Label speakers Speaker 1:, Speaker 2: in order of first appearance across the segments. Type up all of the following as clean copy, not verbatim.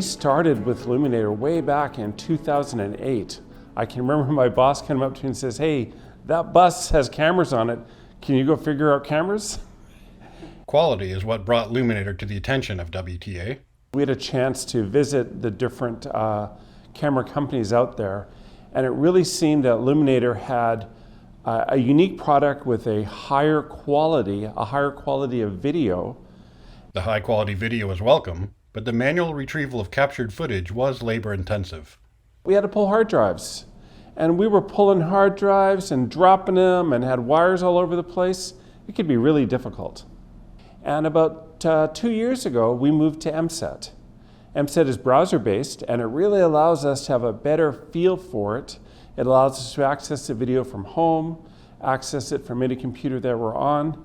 Speaker 1: started with Luminator way back in 2008. I can remember my boss came up to me and says, "Hey, that bus has cameras on it. Can you go figure out cameras?"
Speaker 2: Quality is what brought Luminator to the attention of WTA.
Speaker 1: We had a chance to visit the different camera companies out there, and it really seemed that Luminator had a unique product with a higher quality of video.
Speaker 2: The high quality video was welcome, but the manual retrieval of captured footage was labor intensive.
Speaker 1: We had to pull hard drives, and we were pulling hard drives and dropping them and had wires all over the place. It could be really difficult. And about 2 years ago, we moved to MSET. MSET is browser-based, and it really allows us to have a better feel for it. It allows us to access the video from home, access it from any computer that we're on.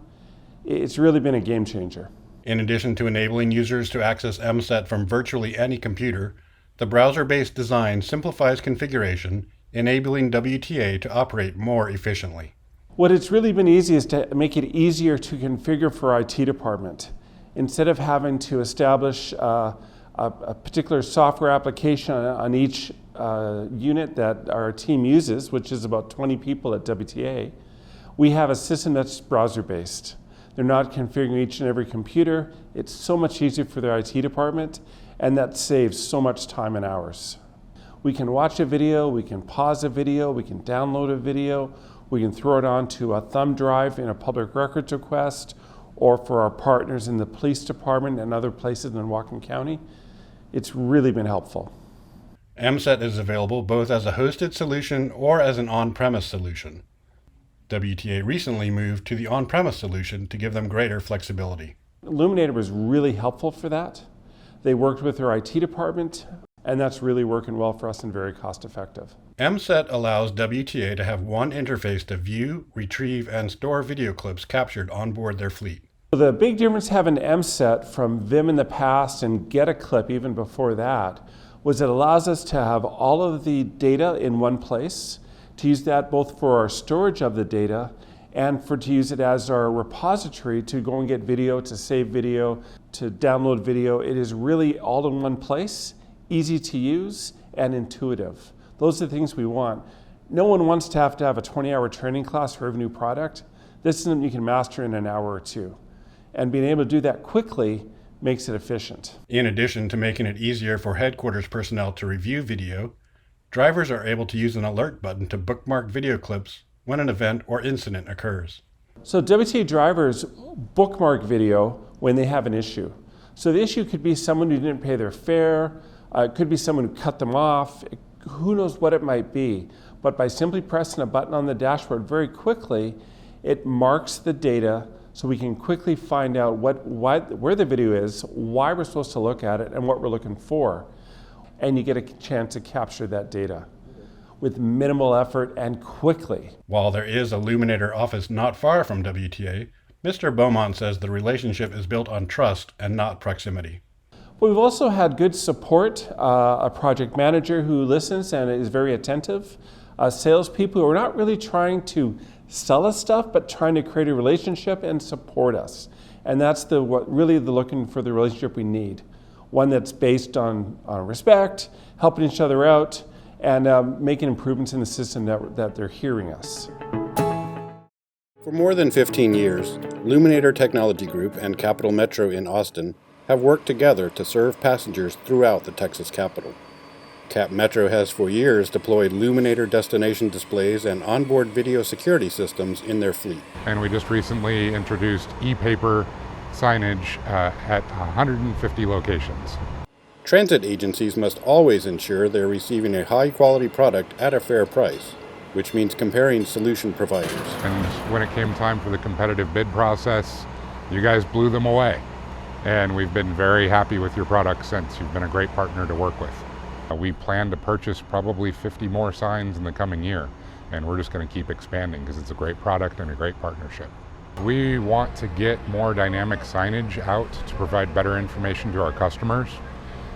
Speaker 1: It's really been a game changer.
Speaker 2: In addition to enabling users to access MSET from virtually any computer, the browser-based design simplifies configuration, enabling WTA to operate more efficiently.
Speaker 1: What it's really been easy is to make it easier to configure for our IT department. Instead of having to establish a particular software application on each unit that our team uses, which is about 20 people at WTA, we have a system that's browser-based. They're not configuring each and every computer. It's so much easier for their IT department, and that saves so much time and hours. We can watch a video, we can pause a video, we can download a video, we can throw it onto a thumb drive in a public records request, or for our partners in the police department and other places in Whatcom County. It's really been helpful.
Speaker 2: MSET is available both as a hosted solution or as an on-premise solution. WTA recently moved to the on-premise solution to give them greater flexibility.
Speaker 1: Luminator was really helpful for that. They worked with their IT department, and that's really working well for us and very cost effective.
Speaker 2: MSET allows WTA to have one interface to view, retrieve, and store video clips captured on board their fleet.
Speaker 1: The big difference having MSET from Vim in the past and Get a Clip even before that was it allows us to have all of the data in one place, to use that both for our storage of the data and to use it as our repository to go and get video, to save video, to download video. It is really all in one place, easy to use and intuitive. Those are the things we want. No one wants to have a 20-hour training class for every new product. This is something you can master in an hour or two. And being able to do that quickly makes it efficient.
Speaker 2: In addition to making it easier for headquarters personnel to review video, drivers are able to use an alert button to bookmark video clips when an event or incident occurs.
Speaker 1: So WTA drivers bookmark video when they have an issue. So the issue could be someone who didn't pay their fare, it could be someone who cut them off, who knows what it might be. But by simply pressing a button on the dashboard very quickly, it marks the data so we can quickly find out where the video is, why we're supposed to look at it, and what we're looking for. And you get a chance to capture that data with minimal effort and quickly.
Speaker 2: While there is a Luminator office not far from WTA, Mr. Beaumont says the relationship is built on trust and not proximity.
Speaker 1: Well, we've also had good support, a project manager who listens and is very attentive, salespeople who are not really trying to sell us stuff, but trying to create a relationship and support us. And that's looking for the relationship we need. One that's based on respect, helping each other out, and making improvements in the system that they're hearing us.
Speaker 2: For more than 15 years, Luminator Technology Group and Capital Metro in Austin have worked together to serve passengers throughout the Texas capital. Cap Metro has for years deployed Luminator destination displays and onboard video security systems in their fleet.
Speaker 3: And we just recently introduced e-paper signage at 150 locations.
Speaker 2: Transit agencies must always ensure they're receiving a high-quality product at a fair price, which means comparing solution providers.
Speaker 3: And when it came time for the competitive bid process, you guys blew them away. And we've been very happy with your product since. You've been a great partner to work with. We plan to purchase probably 50 more signs in the coming year, and we're just going to keep expanding because it's a great product and a great partnership. We want to get more dynamic signage out to provide better information to our customers.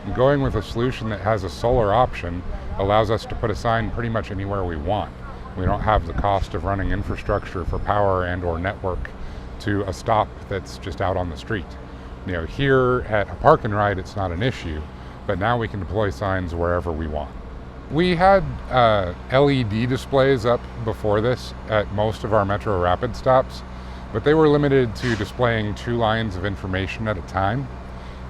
Speaker 3: And going with a solution that has a solar option allows us to put a sign pretty much anywhere we want. We don't have the cost of running infrastructure for power and or network to a stop that's just out on the street. You know, here at a park and ride, it's not an issue. but now we can deploy signs wherever we want. We had LED displays up before this at most of our Metro Rapid stops, but they were limited to displaying 2 lines of information at a time.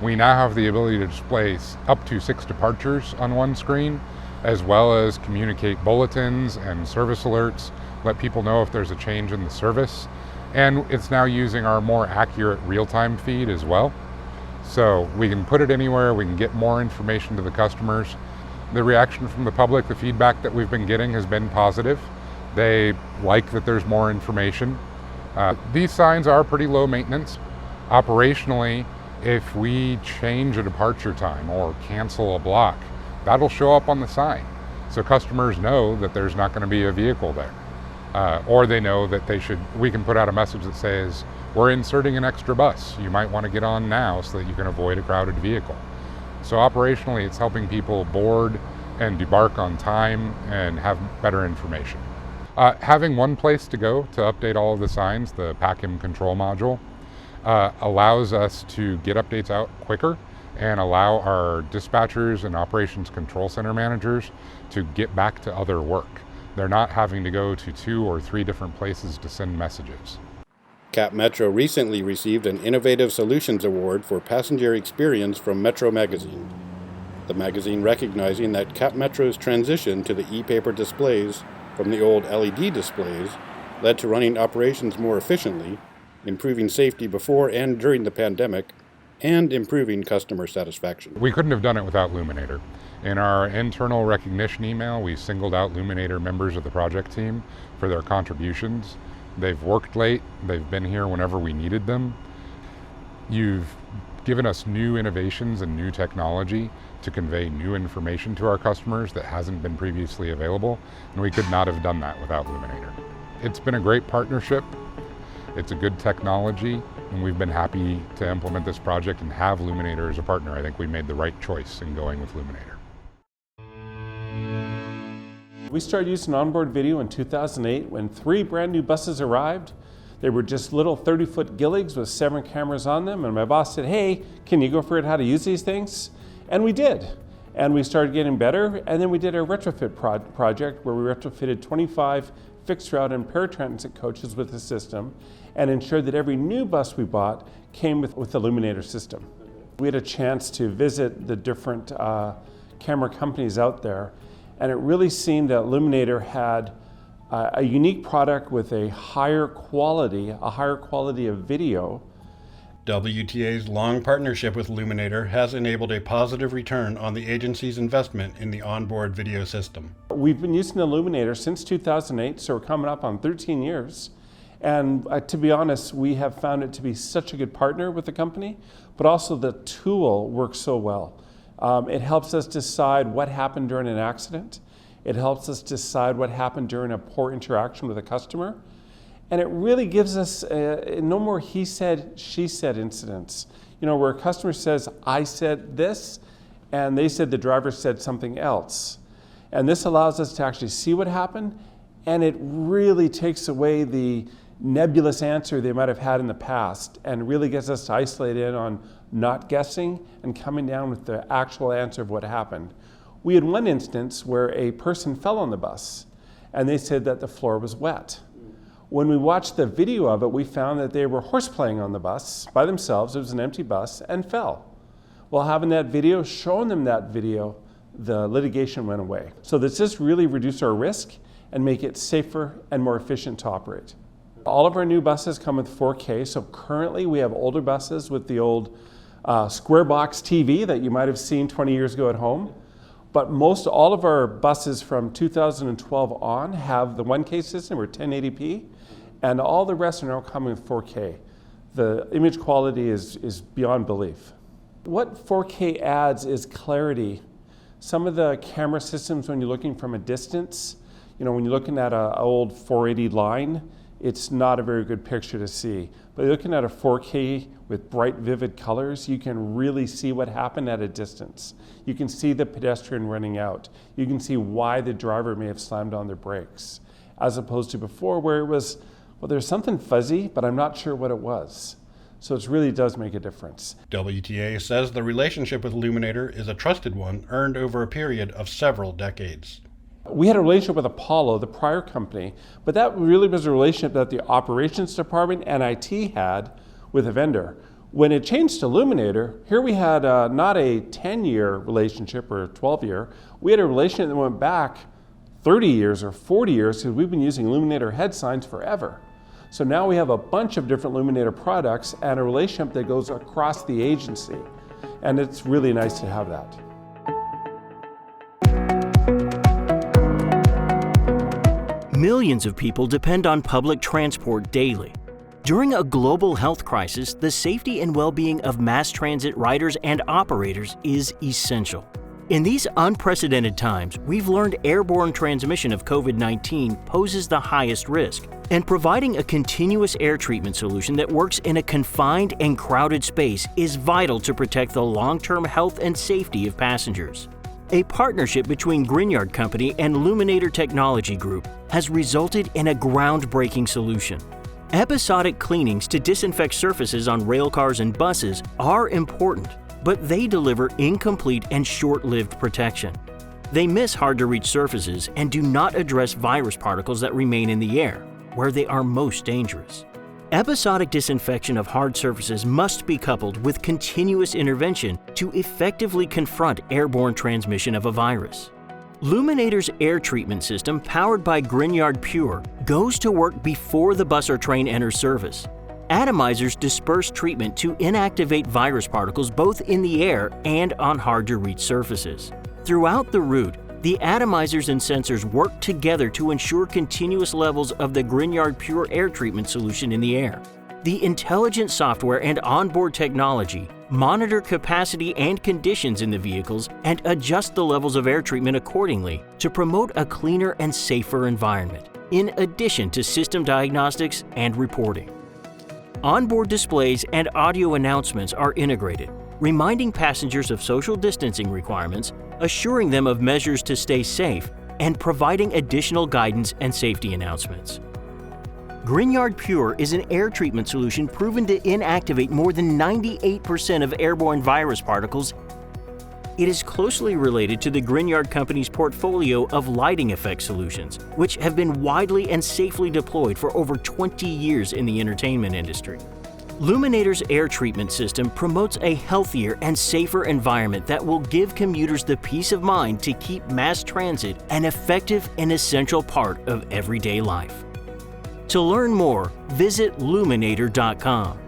Speaker 3: We now have the ability to display up to 6 departures on one screen, as well as communicate bulletins and service alerts, let people know if there's a change in the service. And it's now using our more accurate real-time feed as well. So we can put it anywhere, we can get more information to the customers. The reaction from the public, the feedback that we've been getting has been positive. They like that there's more information. These signs are pretty low maintenance. Operationally, if we change a departure time or cancel a block, that'll show up on the sign. So customers know that there's not going to be a vehicle there. Or they know that we can put out a message that says, we're inserting an extra bus. You might want to get on now so that you can avoid a crowded vehicle. So operationally, it's helping people board and debark on time and have better information. Having one place to go to update all of the signs, the PACM control module, allows us to get updates out quicker and allow our dispatchers and operations control center managers to get back to other work. They're not having to go to 2 or 3 different places to send messages.
Speaker 2: Cap Metro recently received an Innovative Solutions Award for Passenger Experience from Metro Magazine. The magazine recognizing that Cap Metro's transition to the e-paper displays from the old LED displays led to running operations more efficiently, improving safety before and during the pandemic, and improving customer satisfaction.
Speaker 3: We couldn't have done it without Luminator. In our internal recognition email, we singled out Luminator members of the project team for their contributions. They've worked late, they've been here whenever we needed them. You've given us new innovations and new technology to convey new information to our customers that hasn't been previously available, and we could not have done that without Luminator. It's been a great partnership, it's a good technology, and we've been happy to implement this project and have Luminator as a partner. I think we made the right choice in going with Luminator.
Speaker 1: We started using onboard video in 2008 when 3 brand new buses arrived. They were just little 30-foot Gilligs with 7 cameras on them, and my boss said, hey, can you go figure out how to use these things? And we did. And we started getting better, and then we did a retrofit project where we retrofitted 25 fixed route and paratransit coaches with the system and ensured that every new bus we bought came with the Luminator system. We had a chance to visit the different camera companies out there, and it really seemed that Luminator had a unique product with a higher quality of video.
Speaker 2: WTA's long partnership with Luminator has enabled a positive return on the agency's investment in the onboard video system.
Speaker 1: We've been using the Luminator since 2008, so we're coming up on 13 years. And to be honest, we have found it to be such a good partner with the company, but also the tool works so well. It helps us decide what happened during an accident. It helps us decide what happened during a poor interaction with a customer. And it really gives us no more he said, she said incidents. You know, where a customer says, I said this, and they said the driver said something else. And this allows us to actually see what happened, and it really takes away the nebulous answer they might have had in the past and really gets us to isolate in on not guessing and coming down with the actual answer of what happened. We had one instance where a person fell on the bus and they said that the floor was wet. When we watched the video of it, we found that they were horseplaying on the bus by themselves. It was an empty bus and fell. Well, having that video, showing them that video, the litigation went away. So does this really reduce our risk and make it safer and more efficient to operate? All of our new buses come with 4K, so currently we have older buses with the old square box TV that you might have seen 20 years ago at home. But most all of our buses from 2012 on have the 1K system or 1080p, and all the rest are now coming with 4K. The image quality is beyond belief. What 4K adds is clarity. Some of the camera systems, when you're looking from a distance, you know, when you're looking at an old 480 line, it's not a very good picture to see. But looking at a 4K with bright, vivid colors, you can really see what happened at a distance. You can see the pedestrian running out. You can see why the driver may have slammed on their brakes, as opposed to before where it was, well, there's something fuzzy, but I'm not sure what it was. So it really does make a difference.
Speaker 2: WTA says the relationship with Luminator is a trusted one earned over a period of several decades.
Speaker 1: We had a relationship with Apollo, the prior company, but that really was a relationship that the operations department and IT had with a vendor. When it changed to Luminator, here we had not a 10-year relationship or a 12-year, we had a relationship that went back 30 years or 40 years because we've been using Luminator head signs forever. So now we have a bunch of different Luminator products and a relationship that goes across the agency. And it's really nice to have that.
Speaker 4: Millions of people depend on public transport daily. During a global health crisis, the safety and well-being of mass transit riders and operators is essential. In these unprecedented times, we've learned airborne transmission of COVID-19 poses the highest risk, and providing a continuous air treatment solution that works in a confined and crowded space is vital to protect the long-term health and safety of passengers. A partnership between Grignard Company and Luminator Technology Group has resulted in a groundbreaking solution. Episodic cleanings to disinfect surfaces on rail cars and buses are important, but they deliver incomplete and short-lived protection. They miss hard-to-reach surfaces and do not address virus particles that remain in the air, where they are most dangerous. Episodic disinfection of hard surfaces must be coupled with continuous intervention to effectively confront airborne transmission of a virus. Luminator's air treatment system, powered by Grignard Pure, goes to work before the bus or train enters service. Atomizers disperse treatment to inactivate virus particles both in the air and on hard-to-reach surfaces. Throughout the route, the atomizers and sensors work together to ensure continuous levels of the Grignard Pure air treatment solution in the air. The intelligent software and onboard technology monitor capacity and conditions in the vehicles and adjust the levels of air treatment accordingly to promote a cleaner and safer environment, in addition to system diagnostics and reporting. Onboard displays and audio announcements are integrated, reminding passengers of social distancing requirements, assuring them of measures to stay safe, and providing additional guidance and safety announcements. Grignard Pure is an air treatment solution proven to inactivate more than 98% of airborne virus particles. It is closely related to the Grignard Company's portfolio of lighting effect solutions, which have been widely and safely deployed for over 20 years in the entertainment industry. Luminator's air treatment system promotes a healthier and safer environment that will give commuters the peace of mind to keep mass transit an effective and essential part of everyday life. To learn more, visit Luminator.com.